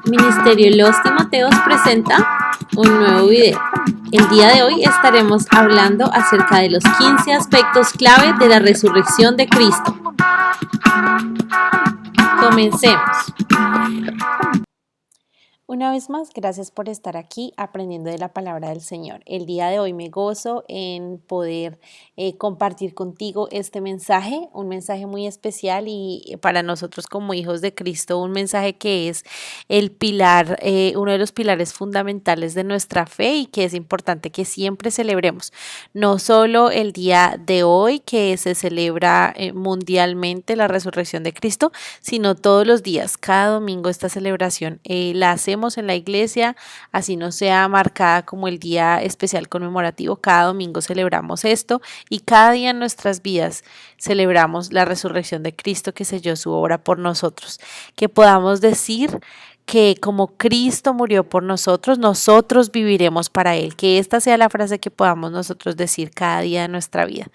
Ministerio Los Timoteos presenta un nuevo video. El día de hoy estaremos hablando acerca de los 15 aspectos clave de la resurrección de Cristo. Comencemos. Una vez más, gracias por estar aquí aprendiendo de la palabra del Señor. El día de hoy me gozo en poder compartir contigo este mensaje, un mensaje muy especial y para nosotros como hijos de Cristo, un mensaje que es el pilar, uno de los pilares fundamentales de nuestra fe y que es importante que siempre celebremos. No solo el día de hoy que se celebra mundialmente la resurrección de Cristo, sino todos los días, cada domingo esta celebración la hacemos en la iglesia, así no sea marcada como el día especial conmemorativo, cada domingo celebramos esto y cada día en nuestras vidas celebramos la resurrección de Cristo que selló su obra por nosotros, que podamos decir que como Cristo murió por nosotros, nosotros viviremos para Él, que esta sea la frase que podamos nosotros decir cada día de nuestra vida.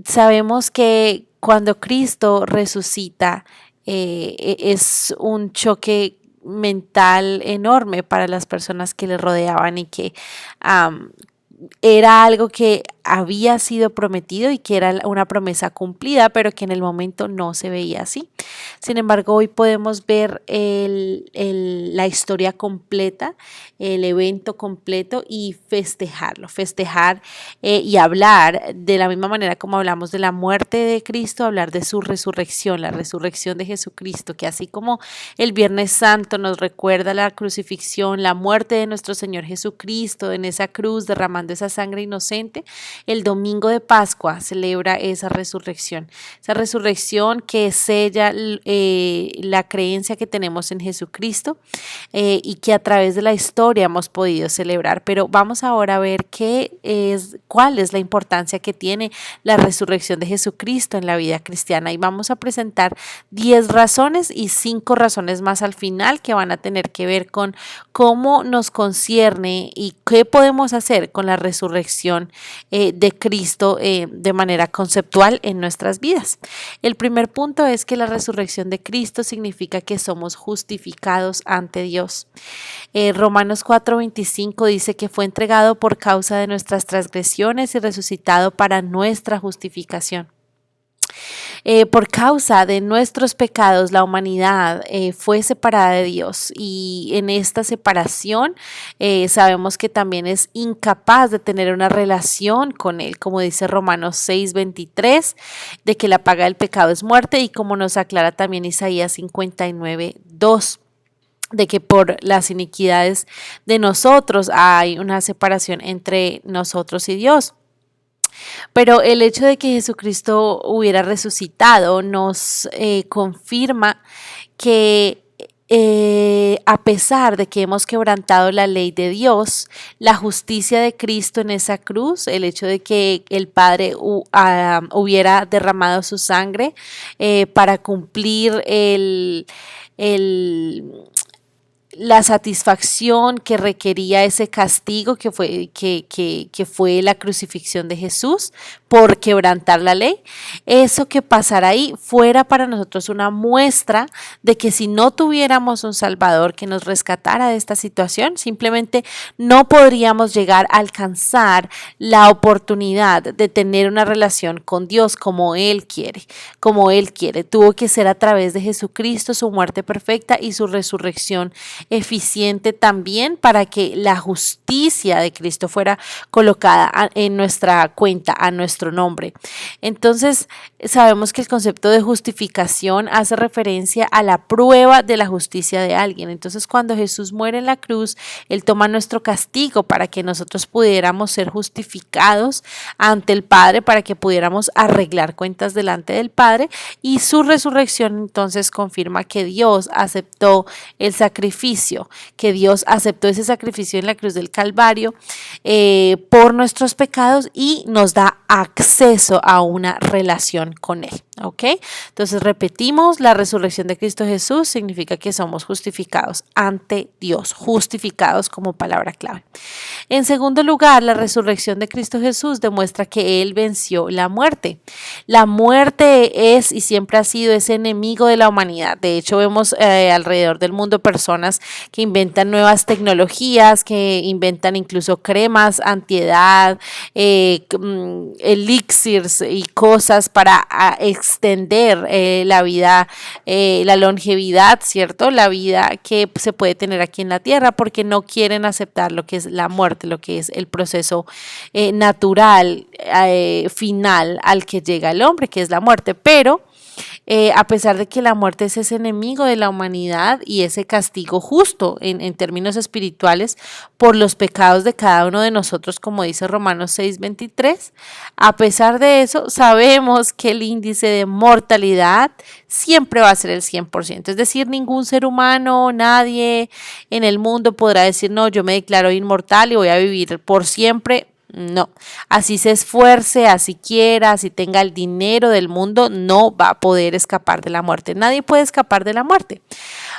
Sabemos que cuando Cristo resucita, es un choque mental enorme para las personas que le rodeaban y que era algo que había sido prometido y que era una promesa cumplida, pero que en el momento no se veía así. Sin embargo, hoy podemos ver la historia completa, el evento completo y festejar y hablar de la misma manera como hablamos de la muerte de Cristo, hablar de su resurrección, la resurrección de Jesucristo, que así como el Viernes Santo nos recuerda la crucifixión, la muerte de nuestro Señor Jesucristo en esa cruz derramando esa sangre inocente, el domingo de Pascua celebra esa resurrección que sella la creencia que tenemos en Jesucristo y que a través de la historia hemos podido celebrar. Pero vamos ahora a ver cuál es la importancia que tiene la resurrección de Jesucristo en la vida cristiana y vamos a presentar 10 razones y 5 razones más al final que van a tener que ver con cómo nos concierne y qué podemos hacer con la resurrección de Cristo de manera conceptual en nuestras vidas. El primer punto es que la resurrección de Cristo significa que somos justificados ante Dios. Romanos 4:25 dice que fue entregado por causa de nuestras transgresiones y resucitado para nuestra justificación. Por causa de nuestros pecados, la humanidad fue separada de Dios y en esta separación sabemos que también es incapaz de tener una relación con Él, como dice Romanos 6:23, de que la paga del pecado es muerte y como nos aclara también Isaías 59:2. De que por las iniquidades de nosotros hay una separación entre nosotros y Dios. Pero el hecho de que Jesucristo hubiera resucitado nos confirma que a pesar de que hemos quebrantado la ley de Dios, la justicia de Cristo en esa cruz, el hecho de que el Padre hubiera derramado su sangre para cumplir la satisfacción que requería ese castigo que fue la crucifixión de Jesús por quebrantar la ley, eso que pasara ahí fuera para nosotros una muestra de que si no tuviéramos un Salvador que nos rescatara de esta situación, simplemente no podríamos llegar a alcanzar la oportunidad de tener una relación con Dios como Él quiere, Tuvo que ser a través de Jesucristo, su muerte perfecta y su resurrección eficiente también para que la justicia de Cristo fuera colocada en nuestra cuenta, a nuestro nombre. Entonces, sabemos que el concepto de justificación hace referencia a la prueba de la justicia de alguien. Entonces, cuando Jesús muere en la cruz, Él toma nuestro castigo para que nosotros pudiéramos ser justificados ante el Padre, para que pudiéramos arreglar cuentas delante del Padre, y su resurrección entonces confirma que Dios aceptó el sacrificio, que Dios aceptó ese sacrificio en la cruz del Calvario por nuestros pecados y nos da acceso a una relación con Él. ¿Ok? Entonces repetimos, la resurrección de Cristo Jesús significa que somos justificados ante Dios, justificados como palabra clave. En segundo lugar, la resurrección de Cristo Jesús demuestra que Él venció la muerte. La muerte es y siempre ha sido ese enemigo de la humanidad. De hecho, vemos alrededor del mundo personas que inventan nuevas tecnologías, que inventan incluso cremas antiedad, elixirs y cosas para extender la vida, la longevidad, ¿cierto? La vida que se puede tener aquí en la tierra porque no quieren aceptar lo que es la muerte, lo que es el proceso natural, final al que llega el hombre, que es la muerte. Pero a pesar de que la muerte es ese enemigo de la humanidad y ese castigo justo en términos espirituales por los pecados de cada uno de nosotros, como dice Romanos 6:23, a pesar de eso sabemos que el índice de mortalidad siempre va a ser el 100%, es decir, ningún ser humano, nadie en el mundo podrá decir, no, yo me declaro inmortal y voy a vivir por siempre. No, así se esfuerce, así quiera, así tenga el dinero del mundo, no va a poder escapar de la muerte. Nadie puede escapar de la muerte.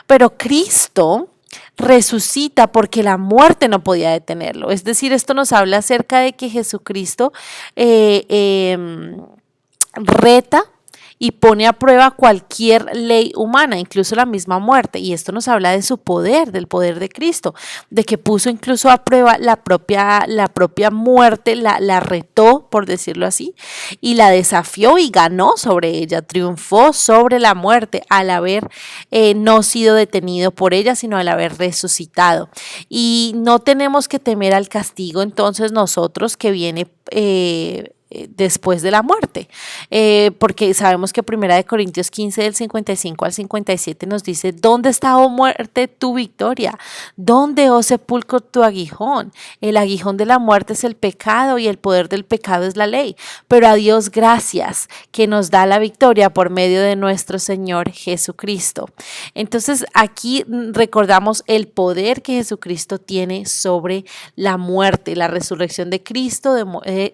Pero Cristo resucita porque la muerte no podía detenerlo. Es decir, esto nos habla acerca de que Jesucristo reta y pone a prueba cualquier ley humana, incluso la misma muerte. Y esto nos habla de su poder, del poder de Cristo, de que puso incluso a prueba la propia muerte, la retó, por decirlo así, y la desafió y ganó sobre ella, triunfó sobre la muerte al haber no sido detenido por ella, sino al haber resucitado. Y no tenemos que temer al castigo entonces nosotros que viene después de la muerte, porque sabemos que 1 Corintios 15 del 55 al 57 nos dice, ¿dónde está, oh muerte, tu victoria? ¿Dónde, oh sepulcro, tu aguijón? El aguijón de la muerte es el pecado y el poder del pecado es la ley, pero a Dios gracias que nos da la victoria por medio de nuestro Señor Jesucristo. Entonces aquí recordamos el poder que Jesucristo tiene sobre la muerte. La resurrección de Cristo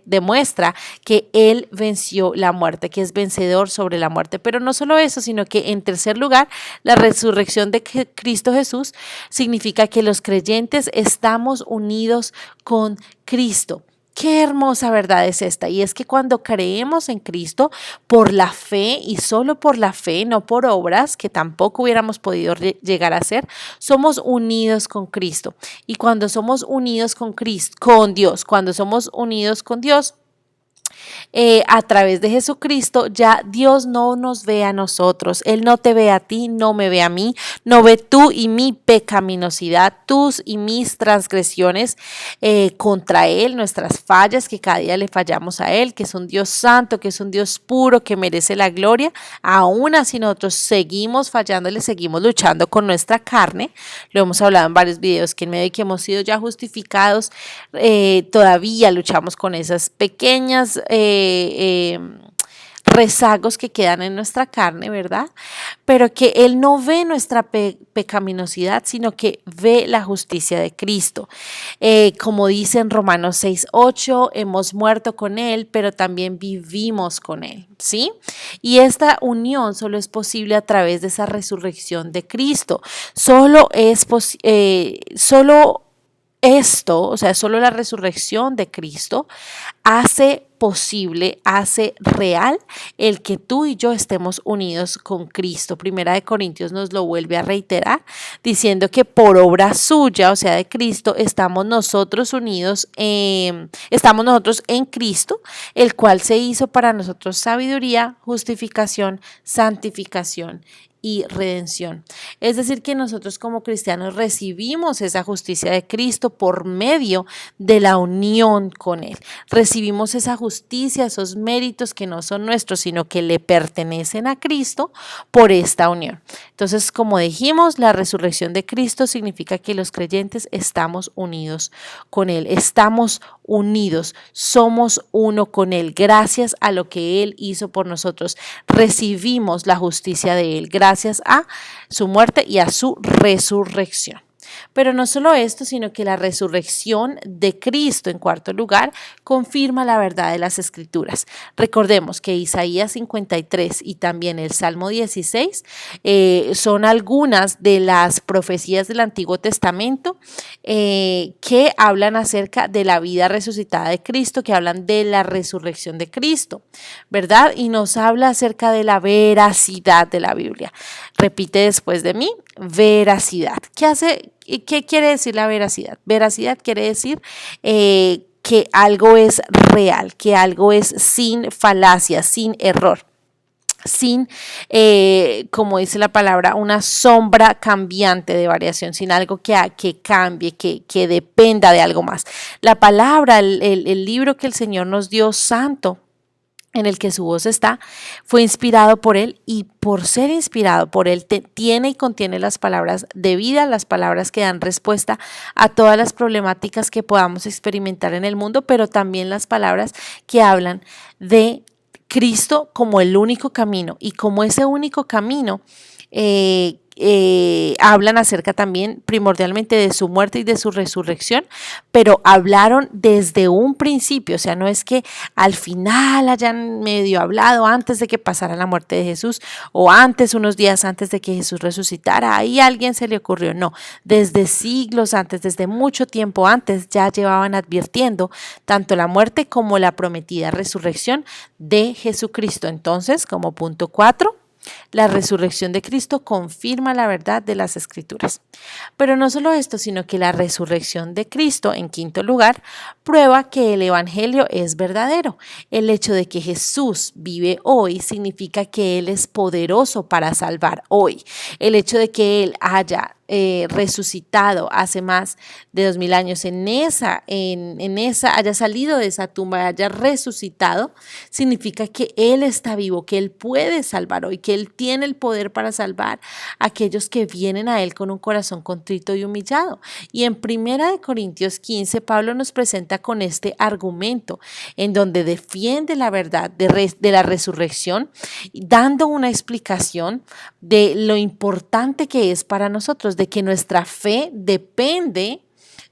demuestra que Él venció la muerte, que es vencedor sobre la muerte. Pero no solo eso, sino que en tercer lugar, la resurrección de Cristo Jesús significa que los creyentes estamos unidos con Cristo. Qué hermosa verdad es esta, y es que cuando creemos en Cristo por la fe y solo por la fe, no por obras que tampoco hubiéramos podido llegar a ser, somos unidos con Cristo. Y cuando somos unidos con Cristo, con Dios, cuando somos unidos con Dios, a través de Jesucristo, ya Dios no nos ve a nosotros, Él no te ve a ti, no me ve a mí, no ve tú y mi pecaminosidad, tus y mis transgresiones contra Él, nuestras fallas que cada día le fallamos a Él, que es un Dios santo, que es un Dios puro, que merece la gloria. Aún así nosotros seguimos fallándole, seguimos luchando con nuestra carne, lo hemos hablado en varios videos, que en medio de que hemos sido ya justificados, todavía luchamos con esas pequeñas rezagos que quedan en nuestra carne, ¿verdad? Pero que Él no ve nuestra pecaminosidad, sino que ve la justicia de Cristo. Como dice en Romanos 6:8, hemos muerto con Él, pero también vivimos con Él, ¿sí? Y esta unión solo es posible a través de esa resurrección de Cristo. Solo esto, o sea, solo la resurrección de Cristo hace posible, hace real el que tú y yo estemos unidos con Cristo. 1 Corintios nos lo vuelve a reiterar diciendo que por obra suya, o sea, de Cristo, estamos nosotros unidos, estamos nosotros en Cristo, el cual se hizo para nosotros sabiduría, justificación, santificación y redención. Es decir, que nosotros como cristianos recibimos esa justicia de Cristo por medio de la unión con Él. Recibimos esa justicia, esos méritos que no son nuestros, sino que le pertenecen a Cristo por esta unión. Entonces, como dijimos, la resurrección de Cristo significa que los creyentes estamos unidos con Él, estamos unidos, somos uno con Él, gracias a lo que Él hizo por nosotros. Recibimos la justicia de Él, gracias a su muerte y a su resurrección. Pero no solo esto, sino que la resurrección de Cristo, en cuarto lugar, confirma la verdad de las Escrituras. Recordemos que Isaías 53 y también el Salmo 16 son algunas de las profecías del Antiguo Testamento que hablan acerca de la vida resucitada de Cristo, que hablan de la resurrección de Cristo, ¿verdad? Y nos habla acerca de la veracidad de la Biblia. Repite después de mí, veracidad. ¿Qué quiere decir la veracidad? Veracidad quiere decir que algo es real, que algo es sin falacia, sin error, sin, como dice la palabra, una sombra cambiante de variación, sin algo que cambie, que dependa de algo más. La palabra, el libro que el Señor nos dio, santo, en el que su voz está, fue inspirado por Él, y por ser inspirado por Él tiene y contiene las palabras de vida, las palabras que dan respuesta a todas las problemáticas que podamos experimentar en el mundo, pero también las palabras que hablan de Cristo como el único camino, y como ese único camino hablan acerca también primordialmente de su muerte y de su resurrección, pero hablaron desde un principio. O sea, no es que al final hayan medio hablado antes de que pasara la muerte de Jesús o antes, unos días antes de que Jesús resucitara, ahí a alguien se le ocurrió. No, desde siglos antes, desde mucho tiempo antes, ya llevaban advirtiendo tanto la muerte como la prometida resurrección de Jesucristo. Entonces, como punto 4, la resurrección de Cristo confirma la verdad de las Escrituras. Pero no solo esto, sino que la resurrección de Cristo, en quinto lugar, prueba que el Evangelio es verdadero. El hecho de que Jesús vive hoy significa que Él es poderoso para salvar hoy. El hecho de que Él haya resucitado hace más de 2000 años, en esa haya salido de esa tumba, haya resucitado, significa que Él está vivo, que Él puede salvar hoy, que Él tiene el poder para salvar a aquellos que vienen a Él con un corazón contrito y humillado. Y en 1 Corintios 15, Pablo nos presenta con este argumento en donde defiende la verdad de la resurrección, dando una explicación de lo importante que es para nosotros, de que nuestra fe depende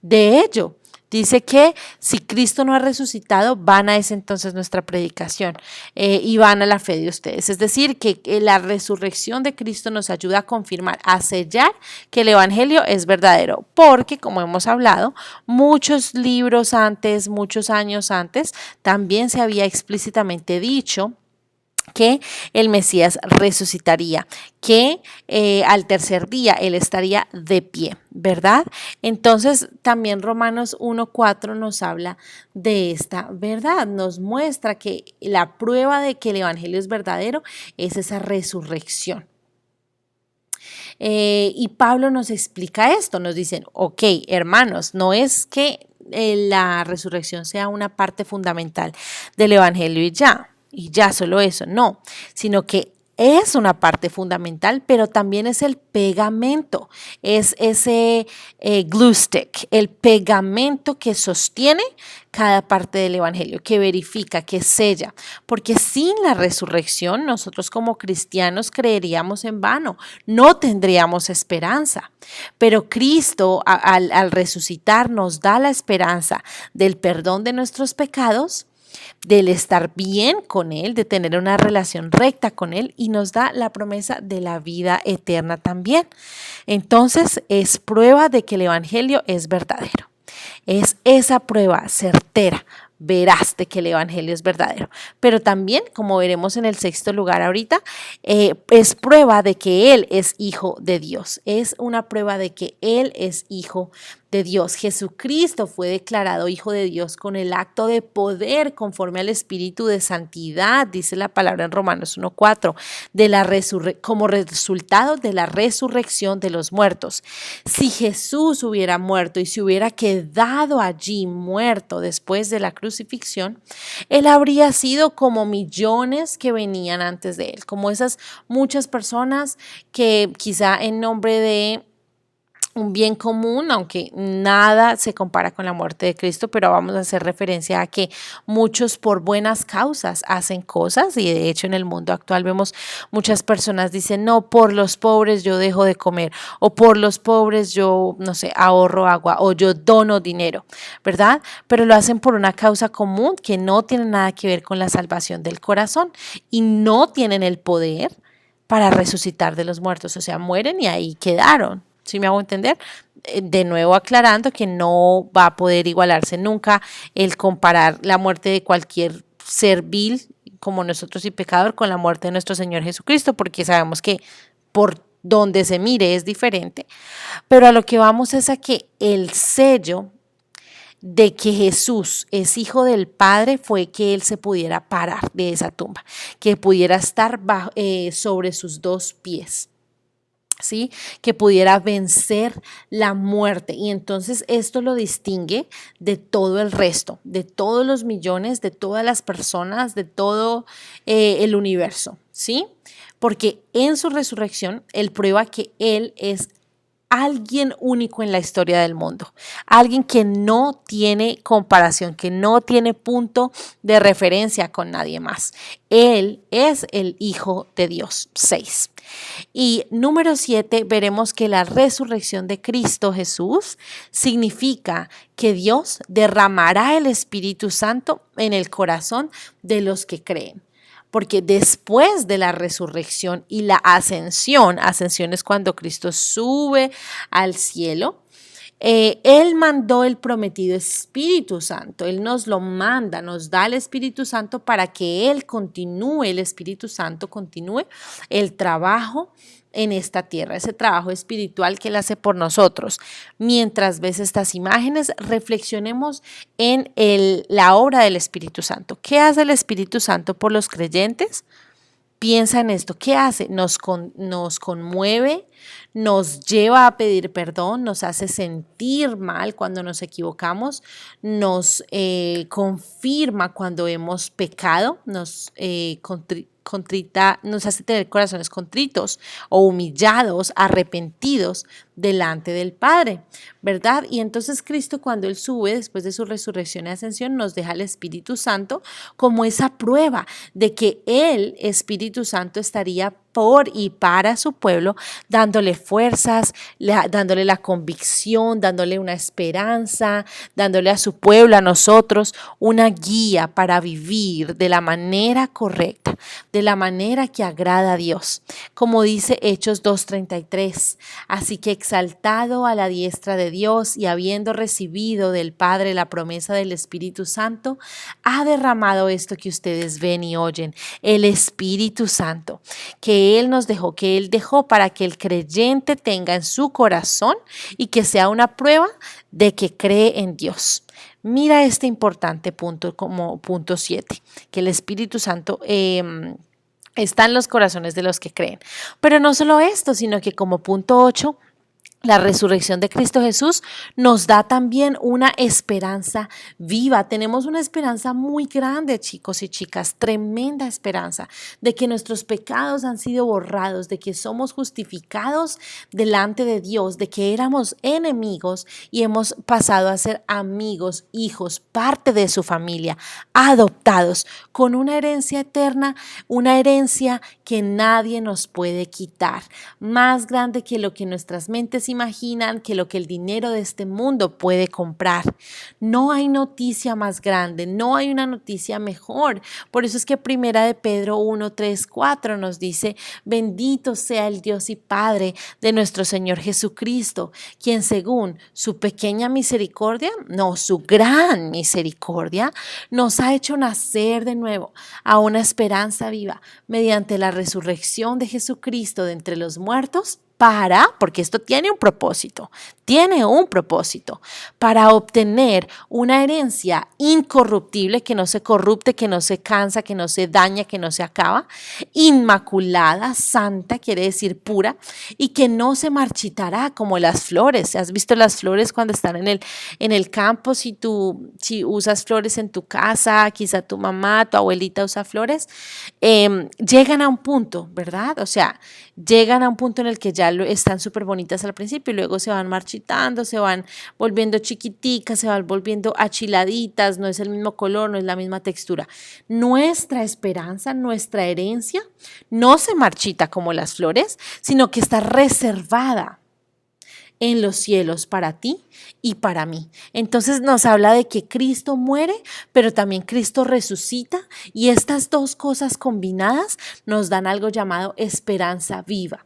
de ello. Dice que si Cristo no ha resucitado, vana es entonces nuestra predicación y vana la fe de ustedes. Es decir, que la resurrección de Cristo nos ayuda a confirmar, a sellar que el Evangelio es verdadero, porque como hemos hablado, muchos libros antes, muchos años antes, también se había explícitamente dicho que el Mesías resucitaría, que al tercer día Él estaría de pie, ¿verdad? Entonces también Romanos 1:4 nos habla de esta verdad, nos muestra que la prueba de que el Evangelio es verdadero es esa resurrección. Y Pablo nos explica esto, nos dicen, ok, hermanos, no es que la resurrección sea una parte fundamental del Evangelio y ya solo eso, no, sino que es una parte fundamental, pero también es el pegamento, es ese glue stick, el pegamento que sostiene cada parte del Evangelio, que verifica, que sella, porque sin la resurrección nosotros como cristianos creeríamos en vano, no tendríamos esperanza, pero Cristo al resucitar nos da la esperanza del perdón de nuestros pecados, del estar bien con Él, de tener una relación recta con Él, y nos da la promesa de la vida eterna también. Entonces es prueba de que el Evangelio es verdadero. Es esa prueba certera, veraz de que el Evangelio es verdadero. Pero también, como veremos en el sexto lugar ahorita, es prueba de que Él es hijo de Dios. Es una prueba de que Él es hijo de Dios. Jesucristo fue declarado hijo de Dios con el acto de poder conforme al espíritu de santidad, dice la palabra en Romanos 1:4, como resultado de la resurrección de los muertos. Si Jesús hubiera muerto y se hubiera quedado allí muerto después de la crucifixión, Él habría sido como millones que venían antes de Él, como esas muchas personas que quizá en nombre de un bien común, aunque nada se compara con la muerte de Cristo, pero vamos a hacer referencia a que muchos por buenas causas hacen cosas y de hecho en el mundo actual vemos muchas personas dicen, no, por los pobres yo dejo de comer o por los pobres yo, no sé, ahorro agua o yo dono dinero, ¿verdad? Pero lo hacen por una causa común que no tiene nada que ver con la salvación del corazón y no tienen el poder para resucitar de los muertos, o sea, mueren y ahí quedaron. ¿Sí me hago entender? De nuevo aclarando que no va a poder igualarse nunca el comparar la muerte de cualquier ser vil como nosotros y pecador con la muerte de nuestro Señor Jesucristo, porque sabemos que por donde se mire es diferente. Pero a lo que vamos es a que el sello de que Jesús es hijo del Padre fue que él se pudiera parar de esa tumba, que pudiera estar sobre sus dos pies. ¿Sí? Que pudiera vencer la muerte. Y entonces esto lo distingue de todo el resto, de todos los millones, de todas las personas, de todo el universo, ¿sí? Porque en su resurrección él prueba que él es alguien único en la historia del mundo, alguien que no tiene comparación, que no tiene punto de referencia con nadie más. Él es el Hijo de Dios. 6. Y número 7, veremos que la resurrección de Cristo Jesús significa que Dios derramará el Espíritu Santo en el corazón de los que creen. Porque después de la resurrección y la ascensión es cuando Cristo sube al cielo, Él mandó el prometido Espíritu Santo, Él nos lo manda, nos da el Espíritu Santo para que Él continúe, el Espíritu Santo continúe el trabajo en esta tierra, ese trabajo espiritual que Él hace por nosotros. Mientras ves estas imágenes, reflexionemos en la obra del Espíritu Santo. ¿Qué hace el Espíritu Santo por los creyentes? Piensa en esto, ¿qué hace? Nos conmueve, nos lleva a pedir perdón, nos hace sentir mal cuando nos equivocamos, nos confirma cuando hemos pecado, nos nos hace tener corazones contritos o humillados, arrepentidos delante del Padre, ¿verdad? Y entonces Cristo cuando Él sube después de su resurrección y ascensión nos deja el Espíritu Santo como esa prueba de que Él, Espíritu Santo, estaría por y para su pueblo, dándole fuerzas, dándole la convicción, dándole una esperanza, dándole a su pueblo, a nosotros, una guía para vivir de la manera correcta, de la manera que agrada a Dios. Como dice Hechos 2:33, así que exaltado a la diestra de Dios y habiendo recibido del Padre la promesa del Espíritu Santo, ha derramado esto que ustedes ven y oyen, el Espíritu Santo, que Él nos dejó, que Él dejó para que el creyente tenga en su corazón y que sea una prueba de que cree en Dios. Mira este importante punto como punto 7, que el Espíritu Santo está en los corazones de los que creen. Pero no solo esto, sino que como punto 8, la resurrección de Cristo Jesús nos da también una esperanza viva. Tenemos una esperanza muy grande, chicos y chicas, tremenda esperanza de que nuestros pecados han sido borrados, de que somos justificados delante de Dios, de que éramos enemigos y hemos pasado a ser amigos, hijos, parte de su familia, adoptados con una herencia eterna, una herencia que nadie nos puede quitar, más grande que lo que nuestras mentes imaginan, que lo que el dinero de este mundo puede comprar. No hay noticia más grande, no hay una noticia mejor. Por eso es que primera de Pedro 1, 3, 4 nos dice, bendito sea el Dios y Padre de nuestro Señor Jesucristo, quien según su pequeña misericordia, no, su gran misericordia, nos ha hecho nacer de nuevo a una esperanza viva mediante la resurrección de Jesucristo de entre los muertos porque esto tiene un propósito, para obtener una herencia incorruptible, que no se corrupte, que no se cansa, que no se daña, que no se acaba, inmaculada, santa, quiere decir pura, y que no se marchitará como las flores. ¿Has visto las flores cuando están en el campo? Si usas flores en tu casa, quizá tu mamá, tu abuelita usa flores, llegan a un punto, ¿verdad? O sea, llegan a un punto en el que ya ya están súper bonitas al principio y luego se van marchitando, se van volviendo chiquiticas, se van volviendo achiladitas, no es el mismo color, no es la misma textura. Nuestra esperanza, nuestra herencia, no se marchita como las flores, sino que está reservada en los cielos para ti y para mí. Entonces nos habla de que Cristo muere, pero también Cristo resucita, y estas dos cosas combinadas nos dan algo llamado esperanza viva.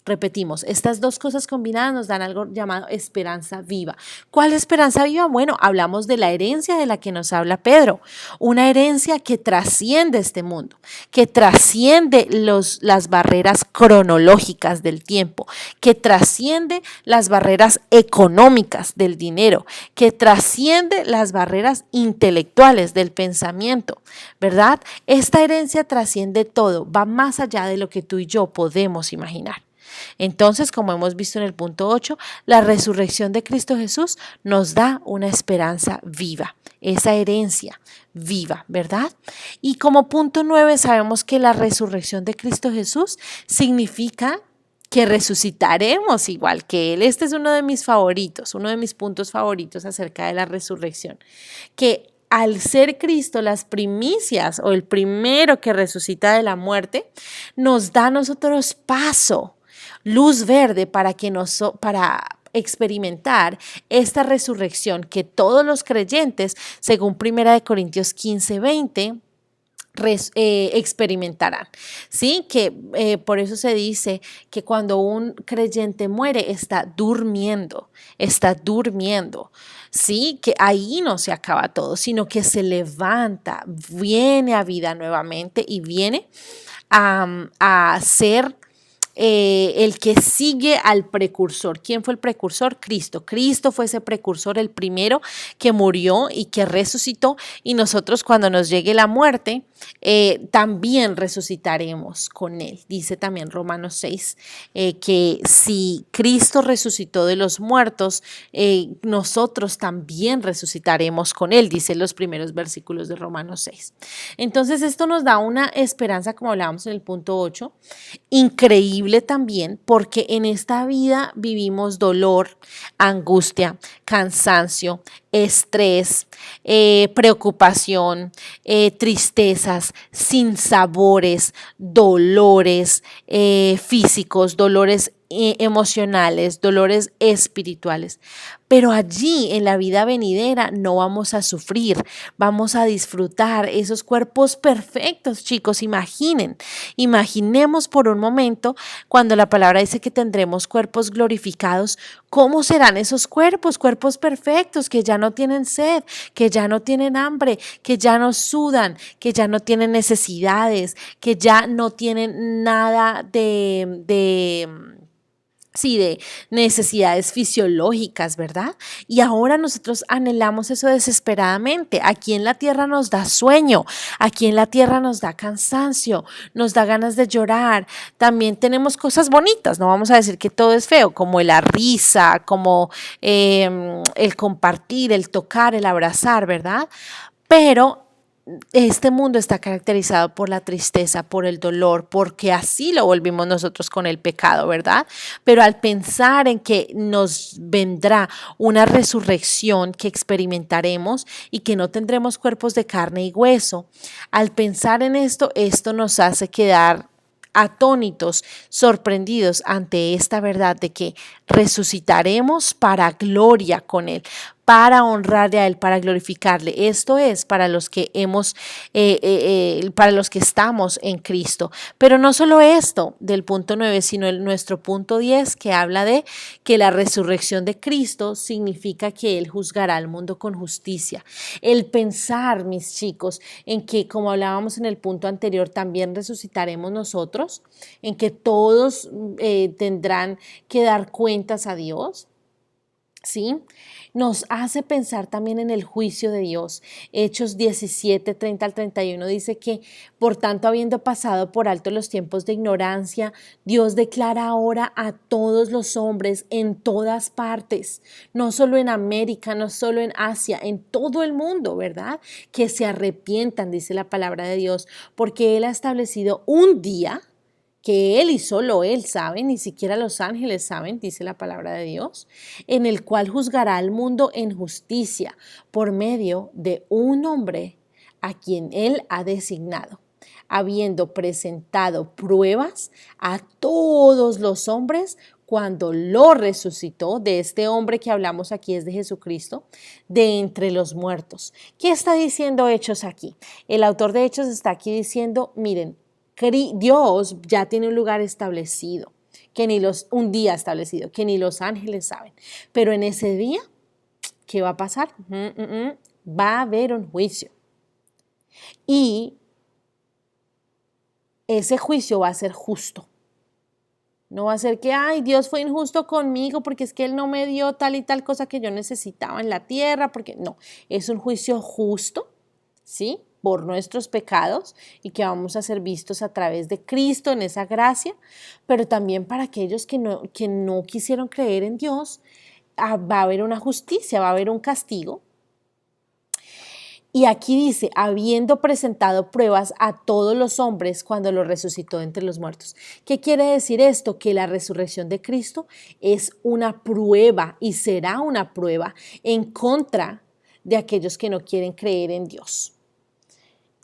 Repetimos, estas dos cosas combinadas nos dan algo llamado esperanza viva. ¿Cuál esperanza viva? Bueno, hablamos de la herencia de la que nos habla Pedro, una herencia que trasciende este mundo, que trasciende las barreras cronológicas del tiempo, que trasciende las barreras económicas del dinero, que trasciende las barreras intelectuales del pensamiento, ¿verdad? Esta herencia trasciende todo, va más allá de lo que tú y yo podemos imaginar. Entonces, como hemos visto en el punto 8, la resurrección de Cristo Jesús nos da una esperanza viva, esa herencia viva, ¿verdad? Y como punto 9, sabemos que la resurrección de Cristo Jesús significa que resucitaremos igual que Él. Este es uno de mis favoritos, uno de mis puntos favoritos acerca de la resurrección, que al ser Cristo las primicias o el primero que resucita de la muerte, nos da a nosotros paso, luz verde para experimentar esta resurrección que todos los creyentes, según 1 Corintios 15:20, experimentarán, ¿sí? Que por eso se dice que cuando un creyente muere está durmiendo, ¿sí? Que ahí no se acaba todo, sino que se levanta, viene a vida nuevamente y viene a ser el que sigue al precursor. ¿Quién fue el precursor? Cristo. Cristo fue ese precursor, el primero que murió y que resucitó, y nosotros cuando nos llegue la muerte también resucitaremos con Él. Dice también Romanos 6 que si Cristo resucitó de los muertos, nosotros también resucitaremos con Él, dice los primeros versículos de Romanos 6. Entonces esto nos da una esperanza, como hablábamos en el punto 8, increíble también, porque en esta vida vivimos dolor, angustia, cansancio, estrés, preocupación, tristezas, sinsabores, dolores físicos, dolores emocionales, dolores espirituales. Pero allí en la vida venidera no vamos a sufrir, vamos a disfrutar esos cuerpos perfectos, chicos. Imaginemos por un momento cuando la palabra dice que tendremos cuerpos glorificados, ¿cómo serán esos cuerpos? Cuerpos perfectos que ya no tienen sed, que ya no tienen hambre, que ya no sudan, que ya no tienen necesidades, que ya no tienen nada de necesidades fisiológicas, ¿verdad? Y ahora nosotros anhelamos eso desesperadamente. Aquí en la tierra nos da sueño, aquí en la tierra nos da cansancio, nos da ganas de llorar. También tenemos cosas bonitas, no vamos a decir que todo es feo, como la risa, como el compartir, el tocar, el abrazar, ¿verdad? Pero este mundo está caracterizado por la tristeza, por el dolor, porque así lo volvimos nosotros con el pecado, ¿verdad? Pero al pensar en que nos vendrá una resurrección que experimentaremos y que no tendremos cuerpos de carne y hueso, al pensar en esto, esto nos hace quedar atónitos, sorprendidos ante esta verdad de que resucitaremos para gloria con Él, para honrarle a Él, para glorificarle. Esto es para los que para los que estamos en Cristo. Pero no solo esto del punto 9, sino nuestro punto 10, que habla de que la resurrección de Cristo significa que Él juzgará al mundo con justicia. El pensar, mis chicos, en que, como hablábamos en el punto anterior, también resucitaremos nosotros, en que todos tendrán que dar cuentas a Dios, ¿sí? Nos hace pensar también en el juicio de Dios. Hechos 17, 30 al 31 dice que, por tanto, habiendo pasado por alto los tiempos de ignorancia, Dios declara ahora a todos los hombres en todas partes, no solo en América, no solo en Asia, en todo el mundo, ¿verdad? Que se arrepientan, dice la palabra de Dios, porque Él ha establecido un día que Él y solo Él sabe, ni siquiera los ángeles saben, dice la palabra de Dios, en el cual juzgará al mundo en justicia por medio de un hombre a quien Él ha designado, habiendo presentado pruebas a todos los hombres cuando lo resucitó, de este hombre que hablamos aquí es de Jesucristo, de entre los muertos. ¿Qué está diciendo Hechos aquí? El autor de Hechos está aquí diciendo, miren, Dios ya tiene un lugar establecido, un día establecido, que ni los ángeles saben. Pero en ese día, ¿qué va a pasar? Va a haber un juicio. Y ese juicio va a ser justo. No va a ser que, ay, Dios fue injusto conmigo porque es que Él no me dio tal y tal cosa que yo necesitaba en la tierra, porque no, es un juicio justo, ¿sí? Por nuestros pecados y que vamos a ser vistos a través de Cristo en esa gracia, pero también para aquellos que no quisieron creer en Dios, va a haber una justicia, va a haber un castigo. Y aquí dice, habiendo presentado pruebas a todos los hombres cuando lo resucitó entre los muertos. ¿Qué quiere decir esto? Que la resurrección de Cristo es una prueba y será una prueba en contra de aquellos que no quieren creer en Dios.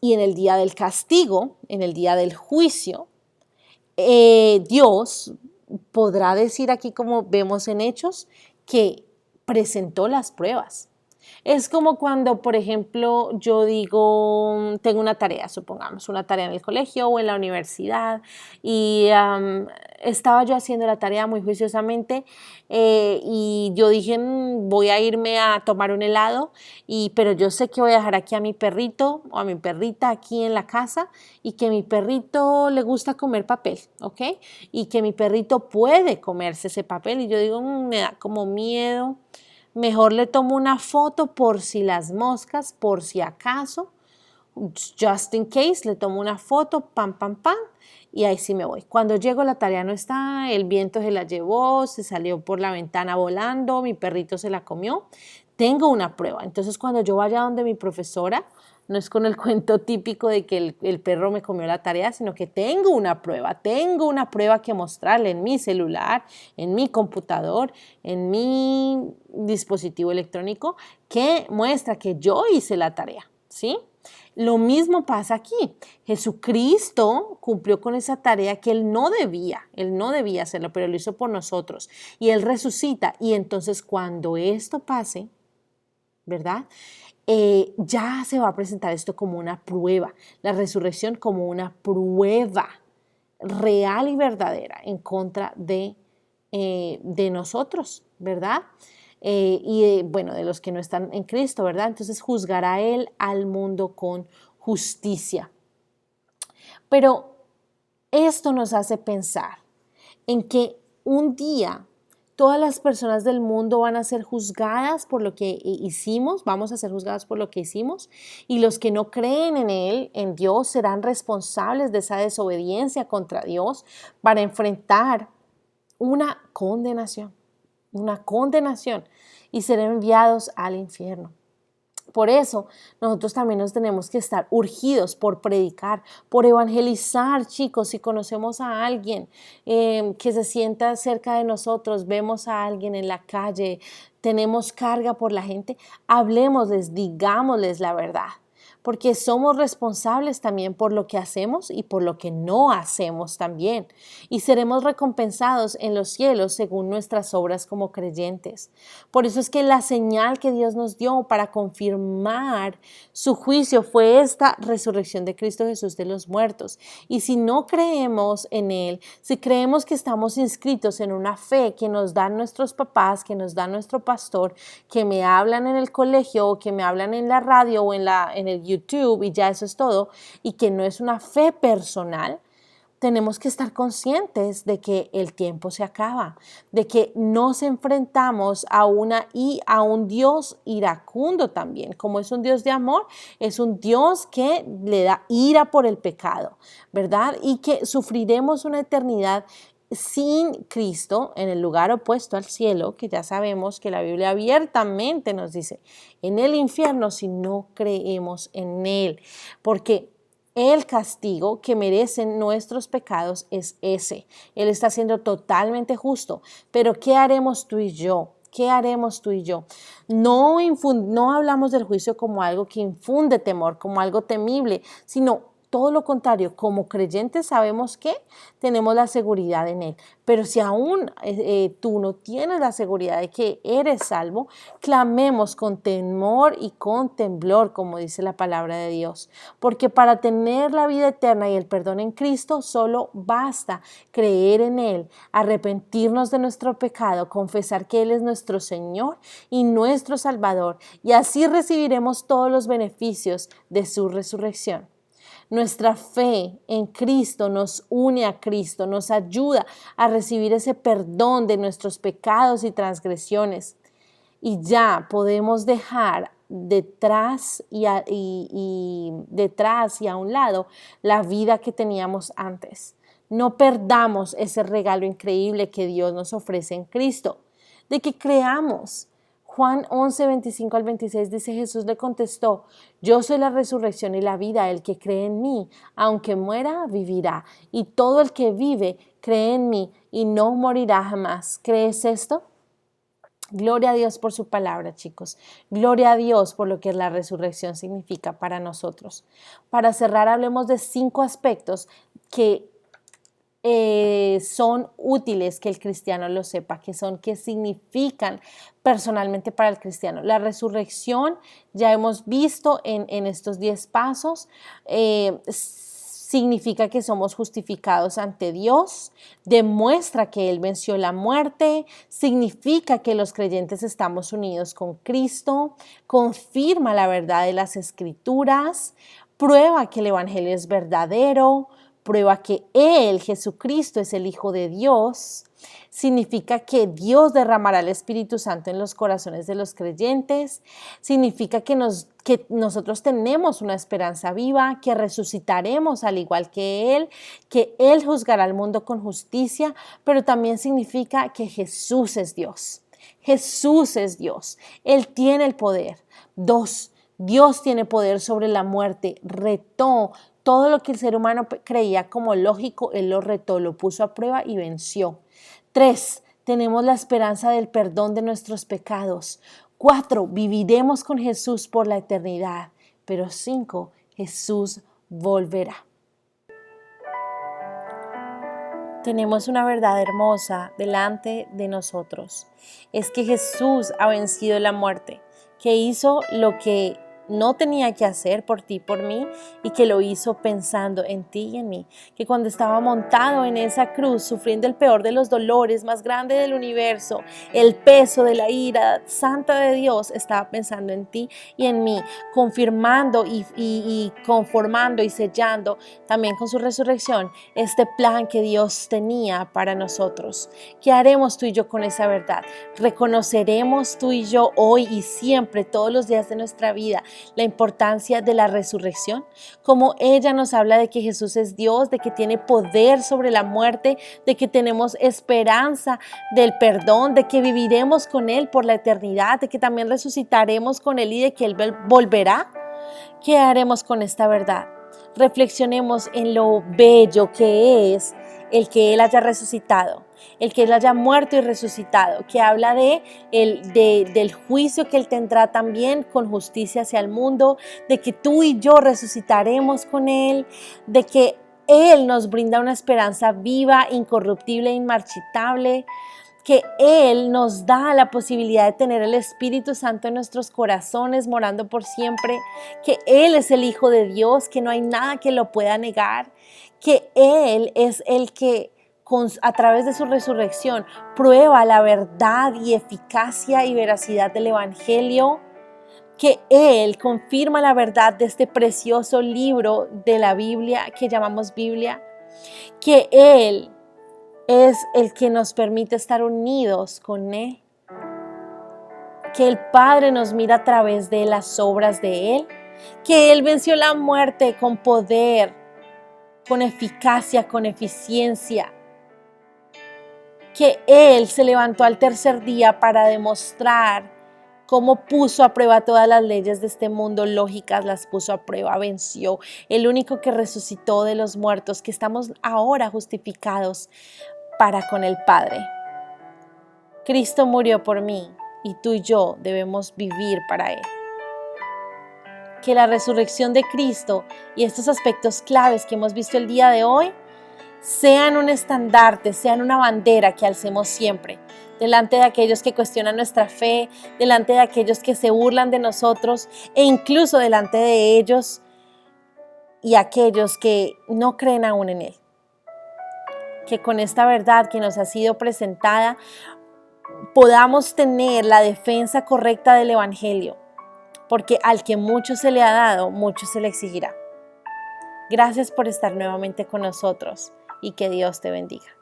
Y en el día del castigo, en el día del juicio, Dios podrá decir aquí, como vemos en Hechos, que presentó las pruebas. Es como cuando, por ejemplo, yo digo, tengo una tarea, supongamos, una tarea en el colegio o en la universidad y estaba yo haciendo la tarea muy juiciosamente y yo dije, voy a irme a tomar un helado, pero yo sé que voy a dejar aquí a mi perrito o a mi perrita aquí en la casa y que mi perrito le gusta comer papel, ¿ok? Y que mi perrito puede comerse ese papel y yo digo, me da como miedo. Mejor le tomo una foto por si las moscas, por si acaso, just in case, le tomo una foto, pam, pam, pam, y ahí sí me voy. Cuando llego la tarea no está, el viento se la llevó, se salió por la ventana volando, mi perrito se la comió. Tengo una prueba. Entonces cuando yo vaya donde mi profesora, no es con el cuento típico de que el perro me comió la tarea, sino que tengo una prueba que mostrarle en mi celular, en mi computador, en mi dispositivo electrónico, que muestra que yo hice la tarea, ¿sí? Lo mismo pasa aquí. Jesucristo cumplió con esa tarea que Él no debía hacerlo, pero lo hizo por nosotros. Y Él resucita. Y entonces cuando esto pase, ¿verdad? Ya se va a presentar esto como una prueba, la resurrección como una prueba real y verdadera en contra de nosotros, ¿verdad? Bueno, de los que no están en Cristo, ¿verdad? Entonces juzgará Él al mundo con justicia. Pero esto nos hace pensar en que un día todas las personas del mundo van a ser juzgadas por lo que hicimos, vamos a ser juzgadas por lo que hicimos, y los que no creen en Él, en Dios, serán responsables de esa desobediencia contra Dios para enfrentar una condenación, y ser enviados al infierno. Por eso nosotros también nos tenemos que estar urgidos por predicar, por evangelizar, chicos. Si conocemos a alguien que se sienta cerca de nosotros, vemos a alguien en la calle, tenemos carga por la gente, hablemosles, digámosles la verdad. Porque somos responsables también por lo que hacemos y por lo que no hacemos también. Y seremos recompensados en los cielos según nuestras obras como creyentes. Por eso es que la señal que Dios nos dio para confirmar su juicio fue esta resurrección de Cristo Jesús de los muertos. Y si no creemos en Él, si creemos que estamos inscritos en una fe que nos dan nuestros papás, que nos da nuestro pastor, que me hablan en el colegio o que me hablan en la radio o en el YouTube y ya eso es todo, y que no es una fe personal, tenemos que estar conscientes de que el tiempo se acaba, de que nos enfrentamos a un Dios iracundo también. Como es un Dios de amor, es un Dios que le da ira por el pecado, ¿verdad? Y que sufriremos una eternidad sin Cristo en el lugar opuesto al cielo, que ya sabemos que la Biblia abiertamente nos dice, en el infierno si no creemos en Él, porque El castigo que merecen nuestros pecados es ese. Él está siendo totalmente justo. Pero ¿qué haremos tú y yo? ¿Qué haremos tú y yo? No hablamos del juicio como algo que infunde temor, como algo temible, sino todo lo contrario. Como creyentes sabemos que tenemos la seguridad en Él. Pero si aún tú no tienes la seguridad de que eres salvo, clamemos con temor y con temblor, como dice la palabra de Dios. Porque para tener la vida eterna y el perdón en Cristo, solo basta creer en Él, arrepentirnos de nuestro pecado, confesar que Él es nuestro Señor y nuestro Salvador, y así recibiremos todos los beneficios de su resurrección. Nuestra fe en Cristo nos une a Cristo, nos ayuda a recibir ese perdón de nuestros pecados y transgresiones. Y ya podemos dejar detrás detrás y a un lado la vida que teníamos antes. No perdamos ese regalo increíble que Dios nos ofrece en Cristo, de que creamos. Juan 11, 25 al 26 dice: Jesús le contestó: yo soy la resurrección y la vida. El que cree en mí, aunque muera, vivirá. Y todo el que vive cree en mí y no morirá jamás. ¿Crees esto? Gloria a Dios por su palabra, chicos. Gloria a Dios por lo que la resurrección significa para nosotros. Para cerrar, hablemos de 5 aspectos que son útiles que el cristiano lo sepa, que significan personalmente para el cristiano. La resurrección, ya hemos visto en estos 10 pasos, significa que somos justificados ante Dios, demuestra que Él venció la muerte, significa que los creyentes estamos unidos con Cristo, confirma la verdad de las Escrituras, prueba que el Evangelio es verdadero, prueba que Él, Jesucristo, es el Hijo de Dios. Significa que Dios derramará el Espíritu Santo en los corazones de los creyentes. Significa que nosotros tenemos una esperanza viva, que resucitaremos al igual que Él juzgará al mundo con justicia, pero también significa que Jesús es Dios. Jesús es Dios. Él tiene el poder. 2. Dios tiene poder sobre la muerte. Retó todo lo que el ser humano creía como lógico, Él lo retó, lo puso a prueba y venció. 3. Tenemos la esperanza del perdón de nuestros pecados. 4. Viviremos con Jesús por la eternidad. Pero 5. Jesús volverá. Tenemos una verdad hermosa delante de nosotros. Es que Jesús ha vencido la muerte, que hizo lo que no tenía que hacer por ti, por mí, y que lo hizo pensando en ti y en mí, que cuando estaba montado en esa cruz, sufriendo el peor de los dolores, más grande del universo, el peso de la ira santa de Dios, estaba pensando en ti y en mí, confirmando y conformando y sellando también con su resurrección este plan que Dios tenía para nosotros. ¿Qué haremos tú y yo con esa verdad? Reconoceremos tú y yo hoy y siempre, todos los días de nuestra vida, la importancia de la resurrección, como ella nos habla de que Jesús es Dios, de que tiene poder sobre la muerte, de que tenemos esperanza del perdón, de que viviremos con Él por la eternidad, de que también resucitaremos con Él y de que Él volverá. ¿Qué haremos con esta verdad? Reflexionemos en lo bello que es el que Él haya resucitado, el que Él haya muerto y resucitado, que habla del juicio que Él tendrá también con justicia hacia el mundo, de que tú y yo resucitaremos con Él, de que Él nos brinda una esperanza viva, incorruptible e inmarchitable, que Él nos da la posibilidad de tener el Espíritu Santo en nuestros corazones morando por siempre, que Él es el Hijo de Dios, que no hay nada que lo pueda negar, que Él es el que a través de su resurrección prueba la verdad y eficacia y veracidad del Evangelio, que Él confirma la verdad de este precioso libro de la Biblia que llamamos Biblia, que Él es el que nos permite estar unidos con Él, que el Padre nos mira a través de las obras de Él, que Él venció la muerte con poder, con eficacia, con eficiencia, que Él se levantó al tercer día para demostrar cómo puso a prueba todas las leyes de este mundo lógicas, las puso a prueba, venció. El único que resucitó de los muertos, que estamos ahora justificados para con el Padre. Cristo murió por mí y tú y yo debemos vivir para Él. Que la resurrección de Cristo y estos aspectos claves que hemos visto el día de hoy sean un estandarte, sean una bandera que alcemos siempre, delante de aquellos que cuestionan nuestra fe, delante de aquellos que se burlan de nosotros e incluso delante de ellos y aquellos que no creen aún en Él. Que con esta verdad que nos ha sido presentada podamos tener la defensa correcta del Evangelio, porque al que mucho se le ha dado, mucho se le exigirá. Gracias por estar nuevamente con nosotros y que Dios te bendiga.